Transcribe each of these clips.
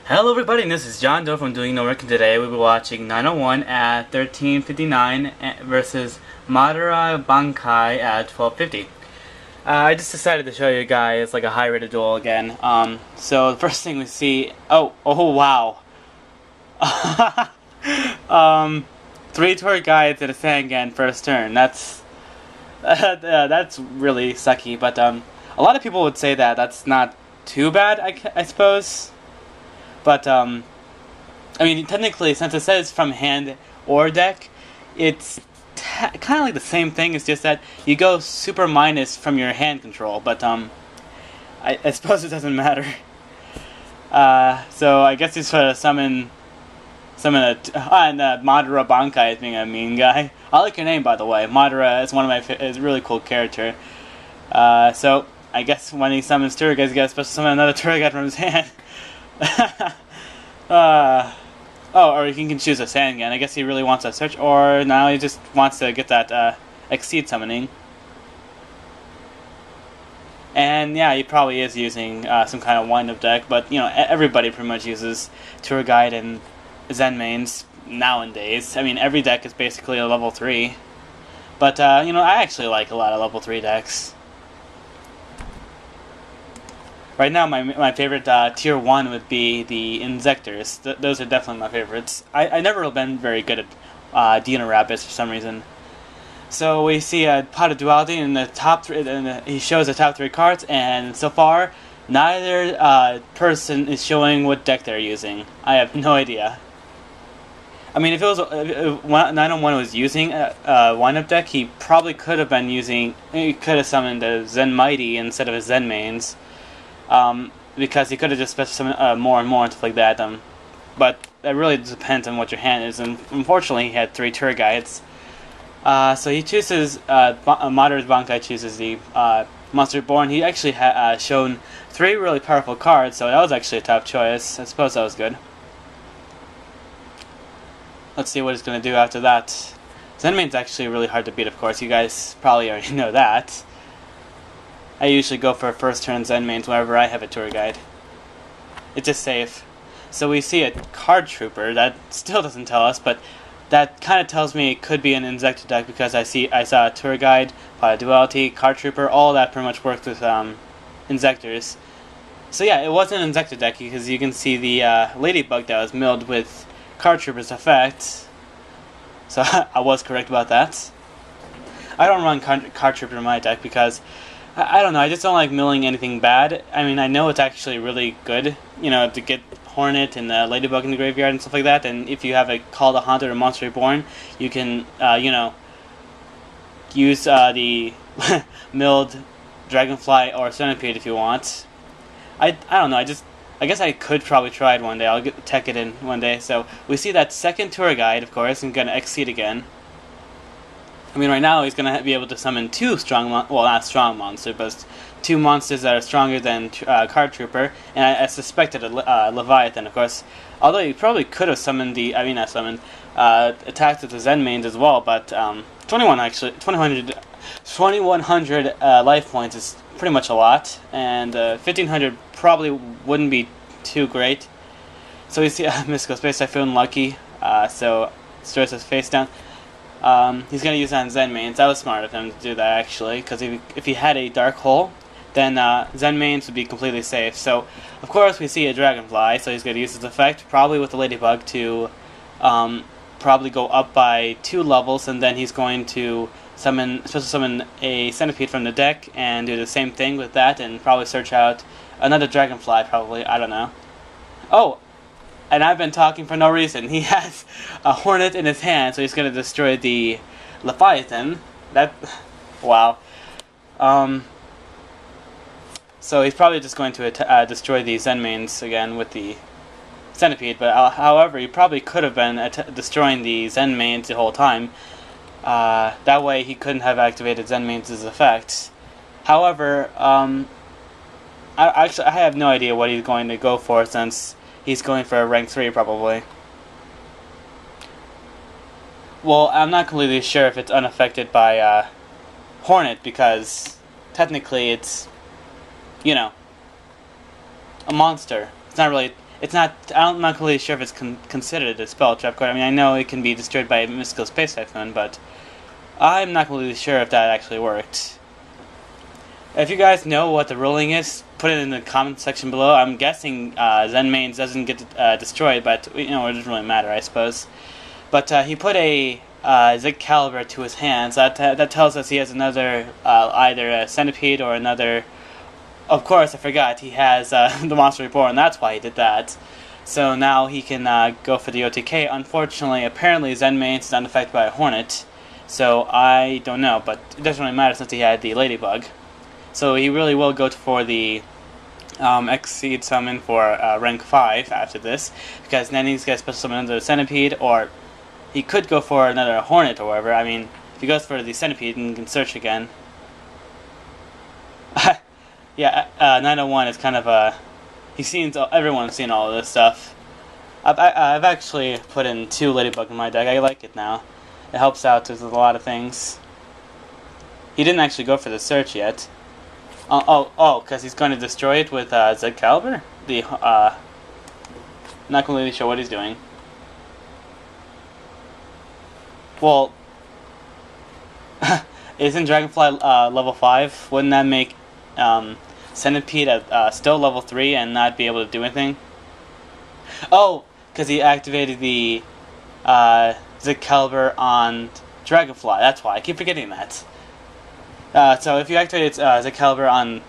Hello everybody, and this is John Doe from Doing No Work, and today we'll be watching 901 at 13:59 versus Madara Bankai at 12:50. I just decided to show you guys like a high rated duel again. So the first thing we see, oh wow. 3 tour guides at a Sangan first turn. That's really sucky, but a lot of people would say that that's not too bad, I suppose. But, I mean, technically, since it says from hand or deck, it's kind of like the same thing. It's just that you go super minus from your hand control. But, I suppose it doesn't matter. So I guess he's trying to summon a... and Madara Bankai is being a mean guy. I like your name, by the way. Madara is one of my... is a really cool character. So, I guess when he summons tour guides, he got to special summon another tour guide from his hand. Or he can choose a Sangan. I guess he really wants a search, or now he just wants to get that exceed summoning. And yeah, he probably is using some kind of wind-up deck, but you know, everybody pretty much uses tour guide and Zen mains nowadays. I mean, every deck is basically a level 3. But you know, I actually like a lot of level 3 decks. Right now, my favorite tier 1 would be the Inzektors. Those are definitely my favorites. I never been very good at Dino Rapids for some reason. So we see a pot of duality in the top 3, and he shows the top 3 cards, and so far, neither person is showing what deck they're using. I have no idea. I mean, if 901 was using a wind-up deck, he probably could have been using... He could have summoned a Zen Mighty instead of his Zen mains. Because he could have just special summoned more and more and stuff like that. But that really depends on what your hand is. And unfortunately, he had 3 tour guides. So he chooses Madara Bankai chooses the Monster Reborn. He actually had shown 3 really powerful cards, so that was actually a top choice. I suppose that was good. Let's see what he's going to do after that. Zenmain's actually really hard to beat, of course. You guys probably already know that. I usually go for first turn Zen mains whenever I have a tour guide. It's just safe. So we see a card trooper. That still doesn't tell us, but that kind of tells me it could be an Inzektor deck because I saw a tour guide, pot of duality, card trooper, all that pretty much works with Inzektors. So yeah, it was an Inzektor deck because you can see the Ladybug that was milled with card trooper's effect. So I was correct about that. I don't run card trooper in my deck because I don't know, I just don't like milling anything bad. I mean, I know it's actually really good, you know, to get Hornet and Ladybug in the graveyard and stuff like that, and if you have a Call the Haunted or Monster Reborn, you can, you know, use the milled Dragonfly or Centipede if you want. I don't know, I guess I could probably try it one day. I'll tech it in one day. So we see that second tour guide, of course, and going to exceed again. I mean, right now he's going to be able to summon 2 strong, well, not strong monsters, but 2 monsters that are stronger than Card Trooper, and I suspected a Leviathan, of course. Although he probably could have summoned attacked with the Zen mains as well, but 2100 life points is pretty much a lot, and 1500 probably wouldn't be too great. So we see Mystical Space Typhoon Lucky, so destroys his face down. He's going to use that on Zen mains. That was smart of him to do that, actually, because if he had a Dark Hole, then Zen mains would be completely safe. So, of course, we see a Dragonfly, so he's going to use his effect, probably with the Ladybug, to probably go up by 2 levels, and then he's going to special summon a Centipede from the deck, and do the same thing with that, and probably search out another Dragonfly, probably, I don't know. Oh! And I've been talking for no reason. He has a Hornet in his hand, so he's going to destroy the Leviathan. Wow. So he's probably just going to destroy the Zen mains again with the Centipede, but however, he probably could have been destroying the Zen mains the whole time. That way he couldn't have activated Zen mains' effect. However, I have no idea what he's going to go for, since he's going for a rank 3 probably. Well, I'm not completely sure if it's unaffected by Hornet, because technically it's, you know, a monster. It's not really it's not. I'm not really sure if it's considered a spell trap card. I mean, I know it can be destroyed by a Mystical Space Typhoon, but I'm not really sure if that actually worked. If you guys know what the ruling is, put it in the comment section below. I'm guessing Zen Mains doesn't get destroyed, but it doesn't really matter, I suppose. But he put a Inzektors to his hands. That tells us he has another either a Centipede or another. Of course, I forgot he has the Monster Reborn. That's why he did that. So now he can go for the OTK. Unfortunately, apparently Zen Mains is unaffected by a Hornet. So I don't know, but it doesn't really matter since he had the Ladybug. So he really will go for the Exceed Summon for rank 5 after this, because then he's going to special summon another Centipede, or he could go for another Hornet or whatever. I mean, if he goes for the Centipede, then he can search again. Yeah, 901 is kind of a... everyone's seen all of this stuff. I've actually put in 2 Ladybug in my deck. I like it now. It helps out with a lot of things. He didn't actually go for the search yet. Because he's going to destroy it with Inzektors? Not completely sure what he's doing. Well, isn't Dragonfly level 5? Wouldn't that make Centipede at still level 3 and not be able to do anything? Oh, because he activated the Inzektors on Dragonfly. That's why. I keep forgetting that. So if you activate Inzektors on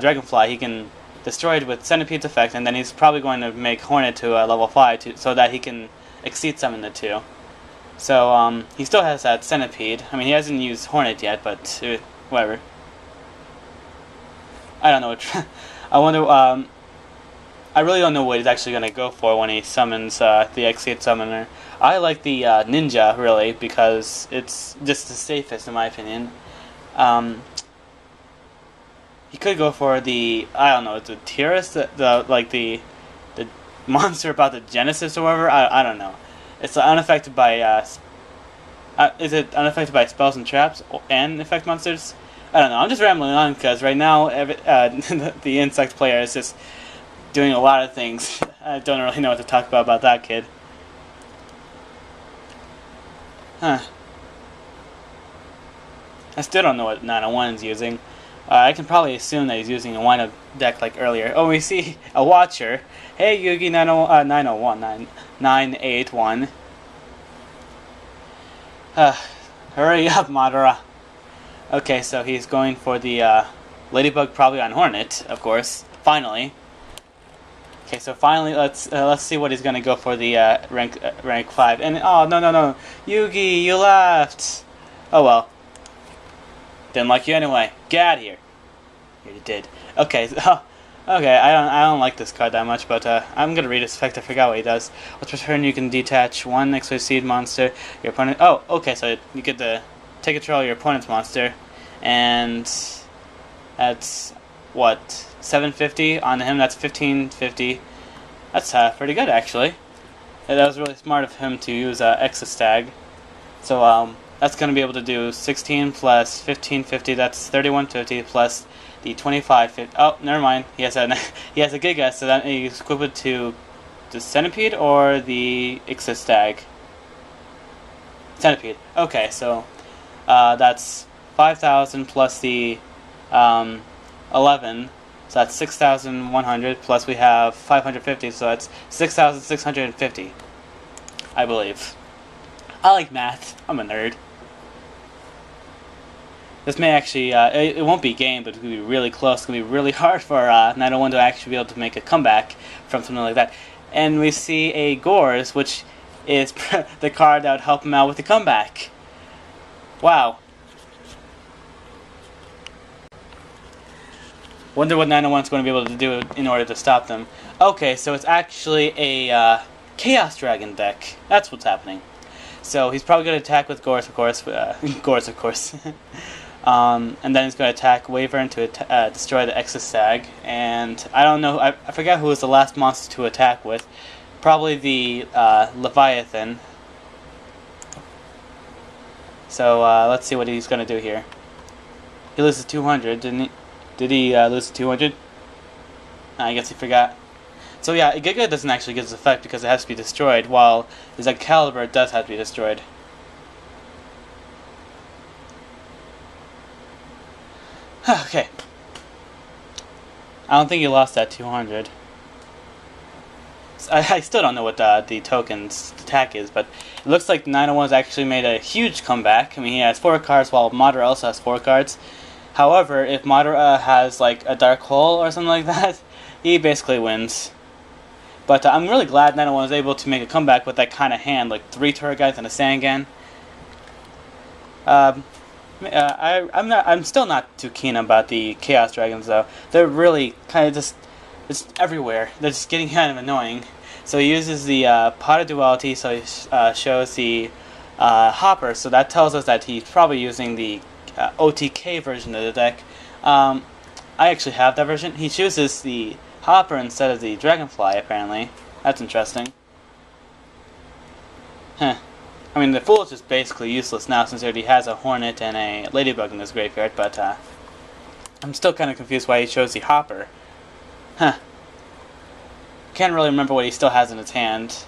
Dragonfly, he can destroy it with Centipede's effect, and then he's probably going to make Hornet to level 5 so that he can Exceed Summon the 2. So he still has that Centipede. I mean, he hasn't used Hornet yet, but whatever. I don't know. I wonder. I really don't know what he's actually going to go for when he summons the Exceed Summoner. I like the Ninja, really, because it's just the safest, in my opinion. He could go for the, I don't know, the Tyrus, the monster about the Genesis or whatever. I don't know. It's unaffected by is it unaffected by spells and traps and effect monsters? I don't know. I'm just rambling on because right now the insect player is just doing a lot of things. I don't really know what to talk about that kid. Huh. I still don't know what 901 is using. I can probably assume that he's using a wind-up deck like earlier. Oh, we see a Watcher. Hey, Yugi 981. Hurry up, Madara. Okay, so he's going for the Ladybug, probably on Hornet, of course. Finally. Okay, so finally, let's see what he's gonna go for the rank 5. And oh no, Yugi, you left. Oh well. Didn't like you anyway. Get out of here. Here you did. Okay. Okay. I don't like this card that much, but I'm gonna read its effect. I forgot what he does. Let's return. You can detach one Exceed monster. Your opponent. Oh, okay. So you get to take control of your opponent's monster, and that's what 750 on him. That's 1550. That's pretty good actually. That was really smart of him to use Exostag. So that's going to be able to do 16 plus 1550. That's 3150 plus the 2550. Oh, never mind. He has a Giga, so that he's equivalent to the Centipede or the Exostag. Centipede. Okay, so that's 5,000 plus the 11. So that's 6,100 plus we have 550. So that's 6,650. I believe. I like math. I'm a nerd. This may actually, it won't be game, but it's going to be really close. It's going to be really hard for 901 to actually be able to make a comeback from something like that. And we see a Gores, which is the card that would help him out with the comeback. Wow. Wonder what 901 is going to be able to do in order to stop them. Okay, so it's actually a Chaos Dragon deck. That's what's happening. So he's probably going to attack with Gores, of course. Gores, of course. And then he's going to attack Wyvern to destroy the Exostag. And I don't know, I forgot who was the last monster to attack with. Probably the Leviathan. So let's see what he's going to do here. He loses 200, didn't he? Did he lose 200? I guess he forgot. So yeah, Giga doesn't actually get this effect because it has to be destroyed, while his Excalibur does have to be destroyed. Okay. I don't think he lost that 200. I still don't know what the token's attack is, but it looks like 901's actually made a huge comeback. I mean, he has 4 cards, while Madara also has 4 cards. However, if Madara has like a Dark Hole or something like that, he basically wins. But I'm really glad 901 was able to make a comeback with that kind of hand, like 3 turret guys and a Sangan. I'm still not too keen about the Chaos Dragons though. They're really kind of just everywhere. They're just getting kind of annoying. So he uses the Pot of Duality, so he shows the Hopper. So that tells us that he's probably using the OTK version of the deck. I actually have that version. He chooses the Hopper instead of the Dragonfly, apparently. That's interesting. Huh. I mean, the Fool is just basically useless now since he already has a Hornet and a Ladybug in his graveyard, but I'm still kind of confused why he chose the Hopper. Huh. Can't really remember what he still has in his hand.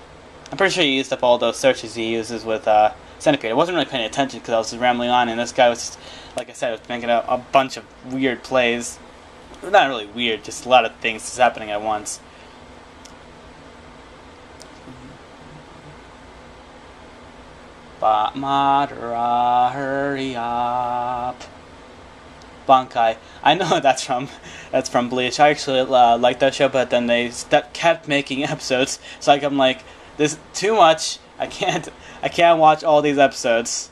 I'm pretty sure he used up all those searches he uses with Centipede. I wasn't really paying attention because I was just rambling on, and this guy was just, like I said, was making a bunch of weird plays. Not really weird, just a lot of things just happening at once. Madara, hurry up. Bankai. I know that's from Bleach. I actually liked that show, but then they kept making episodes. So I'm like, this is too much. I can't watch all these episodes,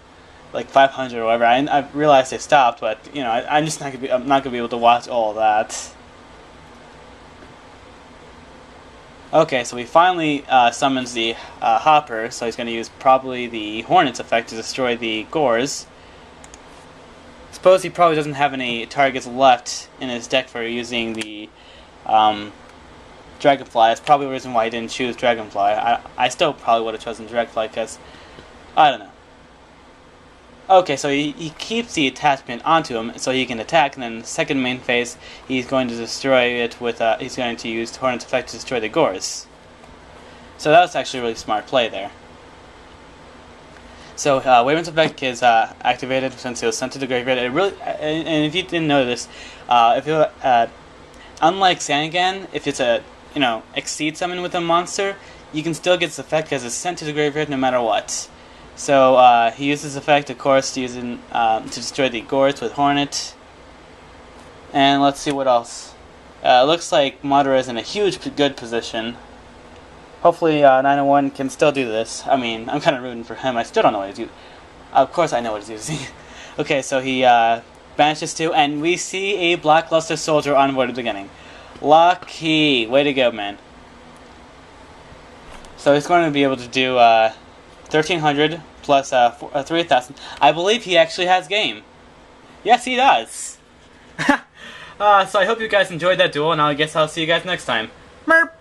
like 500 or whatever. I realized they stopped, but you know, I'm not gonna be able to watch all that. Okay, so he finally summons the Hopper, so he's going to use probably the Hornet's effect to destroy the Gores. Suppose he probably doesn't have any targets left in his deck for using the Dragonfly. That's probably the reason why he didn't choose Dragonfly. I still probably would have chosen Dragonfly because, I don't know. Okay, so he keeps the attachment onto him so he can attack, and then the second main phase, he's going to destroy it with, he's going to use Hornet's effect to destroy the Gores. So that was actually a really smart play there. So, Waven's effect is activated since it was sent to the graveyard. It really, and if you didn't know this, if it, unlike Sangan, if it's a, exceed summon with a monster, you can still get this effect because it's sent to the graveyard no matter what. So he uses effect, of course, to destroy the Gores with Hornet. And let's see what else. Looks like Madara is in a huge good position. Hopefully 901 can still do this. I mean, I'm kind of rooting for him. I still don't know what he's using. Of course I know what he's using. Okay, so he banishes 2, and we see a Blackluster Soldier on board at the beginning. Lucky! Way to go, man. So he's going to be able to do 1,300 plus 3,000. I believe he actually has game. Yes, he does. So I hope you guys enjoyed that duel, and I guess I'll see you guys next time. Merp!